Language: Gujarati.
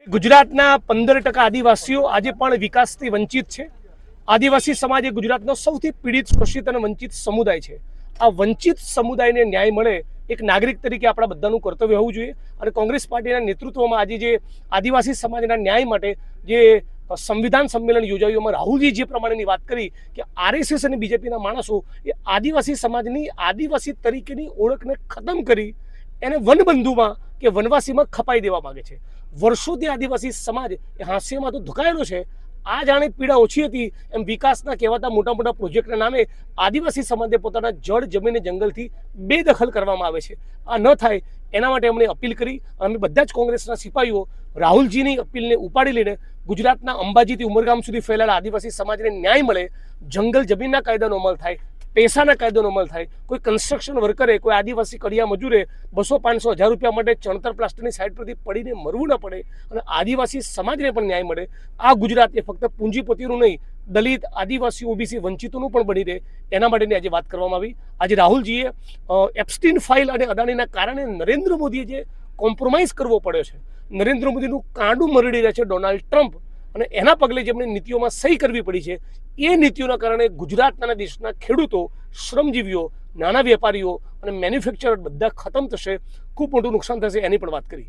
ગુજરાતના 15% આદિવાસીઓ આજે પણ વિકાસથી વંચિત છે। આદિવાસી સમાજ એ ગુજરાતનો સૌથી પીડિત, શોષિત અને વંચિત સમુદાય છે। આ વંચિત સમુદાયને ન્યાય મળે એક નાગરિક તરીકે આપણા બધાનું કર્તવ્ય હોવું જોઈએ। અને કોંગ્રેસ પાર્ટીના નેતૃત્વમાં આજે જે આદિવાસી સમાજના ન્યાય માટે જે સંવિધાન સંમેલન યોજાયું, એમાં રાહુલજી જે પ્રમાણેની વાત કરી કે આરએસએસ અને બીજેપીના માણસો એ આદિવાસી સમાજની આદિવાસી તરીકેની ઓળખને ખતમ કરી એને વનબંધુમાં કે વનવાસીમાં ખપાઈ દેવા માંગે છે। વર્ષોથી આદિવાસી સમાજ એ હાસ્યમાં તો ધુકાયેલો છે। આ જાણે પીડા ઓછી હતી એમ વિકાસના કહેવાતા મોટા મોટા પ્રોજેક્ટના નામે આદિવાસી સમાજને પોતાના જળ, જમીન, જંગલથી બેદખલ કરવામાં આવે છે। આ ન થાય એના માટે એમણે અપીલ કરી। અમે બધા જ કોંગ્રેસના સિપાહીઓ રાહુલજીની અપીલને ઉપાડી લઈને ગુજરાતના અંબાજીથી ઉમરગામ સુધી ફેલાયેલા આદિવાસી સમાજને ન્યાય મળે, જંગલ જમીનના કાયદાનો અમલ થાય, પૈસાના કાયદાનો અમલ થાય। કોઈ કન્સ્ટ્રક્શન વર્કરે, કોઈ આદિવાસી કડિયા મજૂરે 200-500 હજાર રૂપિયા માટે ચણતર પ્લાસ્ટરની સાઈડ પરથી પડીને મરવું ન પડે અને આદિવાસી સમાજને પણ ન્યાય મળે। આ ગુજરાત એ ફક્ત પૂંજીપતિનું નહીં, દલિત, આદિવાસી, ઓબીસી, વંચિતોનું પણ બની રહે એના માટેની આજે વાત કરવામાં આવી। આજે રાહુલજીએ એપ્સ્ટીન ફાઇલ અને અદાણીના કારણે નરેન્દ્ર મોદીએ જે કોમ્પ્રોમાઇઝ કરવો પડ્યો છે, નરેન્દ્ર મોદીનું કાંડું મરડી રહ્યા છે ડોનાલ્ડ ટ્રમ્પ, અને એના પગલે જેમણે નીતિઓમાં સહી કરવી પડી છે, એ નીતિઓના કારણે ગુજરાતના દેશના ખેડૂતો, શ્રમજીવીઓ, નાના વેપારીઓ અને મેન્યુફેક્ચરર બધા ખતમ થશે, ખૂબ મોટું નુકસાન થશે, એની પણ વાત કરી।